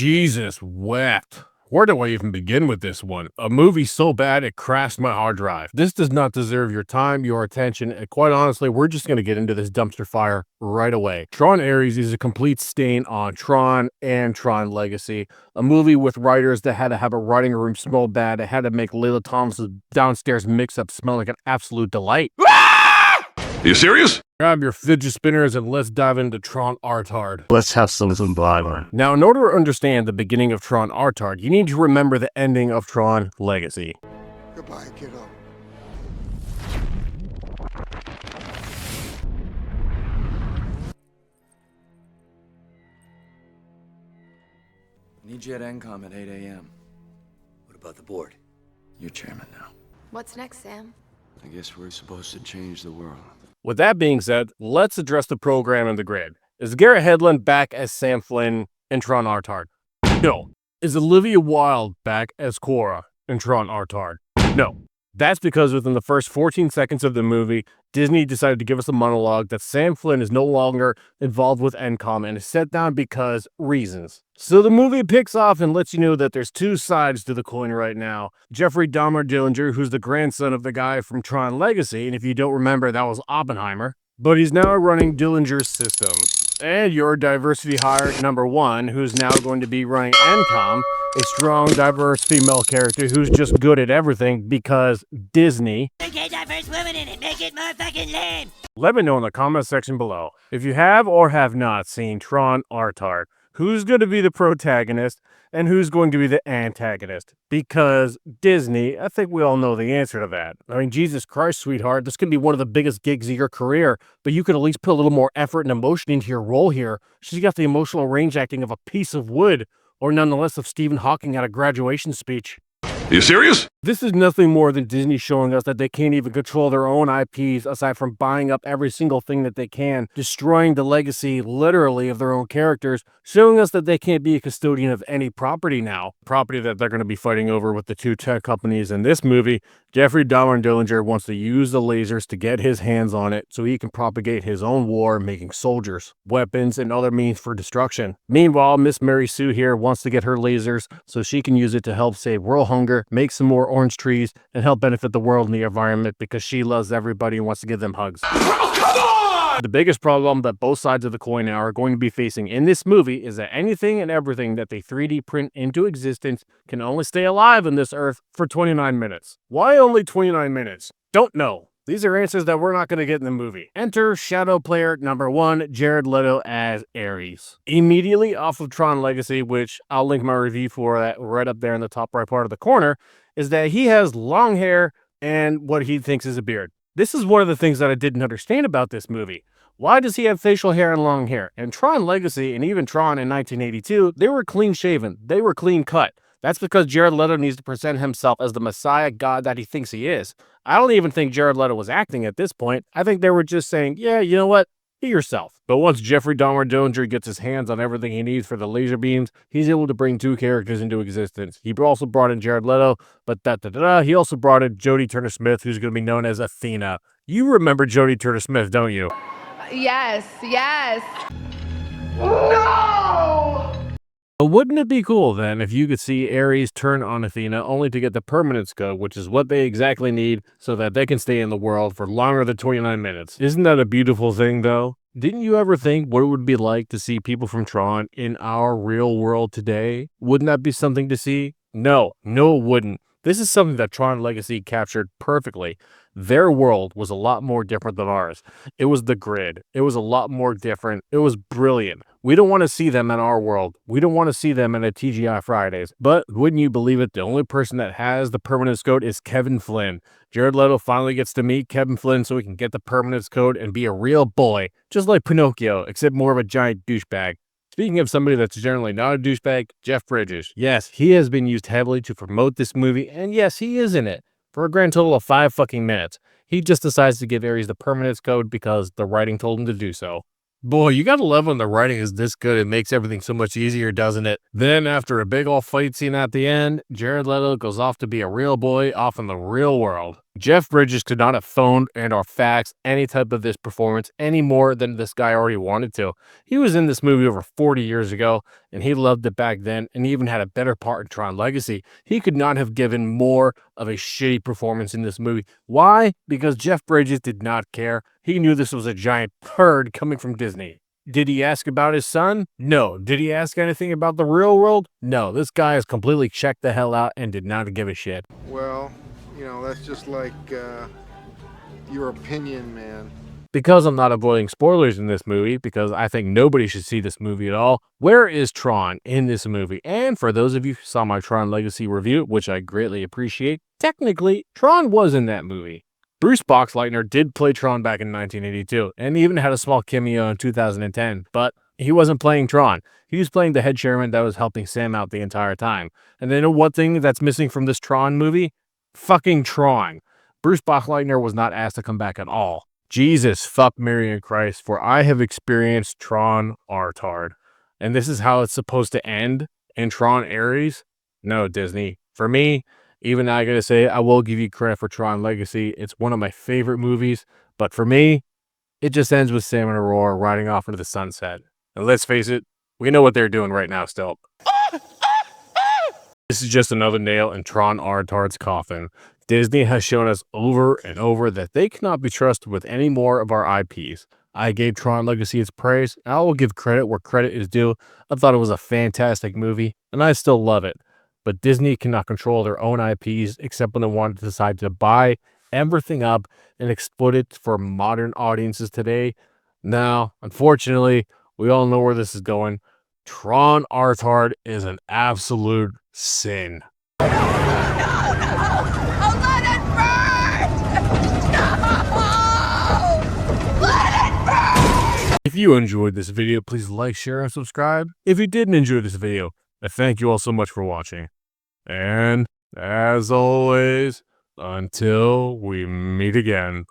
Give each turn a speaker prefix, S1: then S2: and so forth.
S1: Jesus wept. Where do I even begin with this one? A movie so bad it crashed my hard drive. This does not deserve your time, your attention, and quite honestly, we're just going to get into this dumpster fire right away. Tron Ares is a complete stain on Tron and Tron Legacy, a movie with writers that had to have a writing room smell bad, that had to make Layla Thomas's downstairs mix-up smell like an absolute delight.
S2: Are you serious?
S1: Grab your fidget spinners and let's dive into Tron Artard.
S3: Let's have some fun.
S1: Now, in order to understand the beginning of Tron Artard, you need to remember the ending of Tron Legacy.
S4: Goodbye, kiddo.
S5: Need you at NCOM at 8 a.m.
S6: What about the board?
S5: You're chairman now.
S7: What's next, Sam?
S5: I guess we're supposed to change the world.
S1: With that being said, let's address the program and the grid. Is Garrett Hedlund back as Sam Flynn in Tron Artard? No. Is Olivia Wilde back as Cora in Tron Artard? No. That's because within the first 14 seconds of the movie, Disney decided to give us a monologue that Sam Flynn is no longer involved with NCOM and is set down because reasons. So the movie picks off and lets you know that there's two sides to the coin right now. Jeffrey Dahmer Dillinger, who's the grandson of the guy from Tron Legacy, and if you don't remember, that was Oppenheimer, but he's now running Dillinger's system. And your diversity hire number one, who's now going to be running NCOM, a strong, diverse female character who's just good at everything because Disney.
S8: Get diverse women in it, make it more fucking lame.
S1: Let me know in the comment section below if you have or have not seen Tron Artard. Who's going to be the protagonist and who's going to be the antagonist? Because Disney, I think we all know the answer to that. I mean, Jesus Christ, sweetheart, this could be one of the biggest gigs of your career, but you could at least put a little more effort and emotion into your role here. She's got the emotional range acting of a piece of wood, or nonetheless of Stephen Hawking at a graduation speech.
S2: Are you serious?
S1: This is nothing more than Disney showing us that they can't even control their own IPs aside from buying up every single thing that they can, destroying the legacy, literally, of their own characters, showing us that they can't be a custodian of any property now. Property that they're going to be fighting over with the two tech companies in this movie. Jeffrey Dahmer Dillinger wants to use the lasers to get his hands on it so he can propagate his own war, making soldiers, weapons, and other means for destruction. Meanwhile, Miss Mary Sue here wants to get her lasers so she can use it to help save world hunger, make some more orange trees, and help benefit the world and the environment because she loves everybody and wants to give them hugs.
S2: Oh, come on!
S1: The biggest problem that both sides of the coin are going to be facing in this movie is that anything and everything that they 3D print into existence can only stay alive on this earth for 29 minutes. Why only 29 minutes? Don't know. These are answers that we're not going to get in the movie. Enter Shadow Player number 1, Jared Leto as Ares. Immediately off of Tron Legacy, which I'll link my review for that right up there in the top right part of the corner, is that he has long hair and what he thinks is a beard. This is one of the things that I didn't understand about this movie. Why does he have facial hair and long hair? In Tron Legacy and even Tron in 1982, they were clean shaven. They were clean cut. That's because Jared Leto needs to present himself as the Messiah God that he thinks he is. I don't even think Jared Leto was acting at this point. I think they were just saying, yeah, you know what? Be yourself. But once Jeffrey Dahmer Dillinger gets his hands on everything he needs for the laser beams, he's able to bring two characters into existence. He also brought in Jared Leto, but he also brought in Jodie Turner-Smith, who's going to be known as Athena. You remember Jodie Turner-Smith, don't you?
S7: Yes.
S1: But wouldn't it be cool then if you could see Ares turn on Athena only to get the permanence code, which is what they exactly need so that they can stay in the world for longer than 29 minutes. Isn't that a beautiful thing though? Didn't you ever think what it would be like to see people from Tron in our real world today? Wouldn't that be something to see? No, it wouldn't. This is something that Tron Legacy captured perfectly. Their world was a lot more different than ours. It was the grid. It was a lot more different. It was brilliant. We don't want to see them in our world. We don't want to see them in a TGI Fridays. But wouldn't you believe it, the only person that has the permanence code is Kevin Flynn. Jared Leto finally gets to meet Kevin Flynn so he can get the permanence code and be a real boy, just like Pinocchio, except more of a giant douchebag. Speaking of somebody that's generally not a douchebag, Jeff Bridges. Yes, he has been used heavily to promote this movie, and yes, he is in it. For a grand total of 5 fucking minutes. He just decides to give Ares the permanence code because the writing told him to do so. Boy, you gotta love when the writing is this good. It makes everything so much easier, doesn't it? Then, after a big old fight scene at the end, Jared Leto goes off to be a real boy off in the real world. Jeff Bridges could not have phoned and or faxed any type of this performance any more than this guy already wanted to. He was in this movie over 40 years ago, and he loved it back then, and even had a better part in Tron Legacy. He could not have given more of a shitty performance in this movie. Why? Because Jeff Bridges did not care. He knew this was a giant turd coming from Disney. Did he ask about his son? No. Did he ask anything about the real world? No. This guy is completely checked the hell out and did not give a shit.
S3: Well, that's just like your opinion, man.
S1: Because I'm not avoiding spoilers in this movie, because I think nobody should see this movie at all, where is Tron in this movie? And for those of you who saw my Tron Legacy review, which I greatly appreciate, technically, Tron was in that movie. Bruce Boxleitner did play Tron back in 1982, and even had a small cameo in 2010, but he wasn't playing Tron. He was playing the head chairman that was helping Sam out the entire time. And then one thing that's missing from this Tron movie? Fucking Tron. Bruce Boxleitner was not asked to come back at all. Jesus fuck Mary and Christ, for I have experienced Tron Artard. And this is how it's supposed to end in Tron Ares? No, Disney. For me, even I gotta say, I will give you credit for Tron Legacy. It's one of my favorite movies, but for me, it just ends with Sam and Aurora riding off into the sunset. And let's face it, we know what they're doing right now still. This is just another nail in Tron Artard's coffin. Disney has shown us over and over that they cannot be trusted with any more of our IPs. I gave Tron Legacy its praise, and I will give credit where credit is due. I thought it was a fantastic movie, and I still love it. But Disney cannot control their own IPs except when they want to decide to buy everything up and exploit it for modern audiences today. Now, unfortunately, we all know where this is going. Tron Artard is an absolute sin. If you enjoyed this video, please like, share, and subscribe. If you didn't enjoy this video, I thank you all so much for watching. And, as always, until we meet again.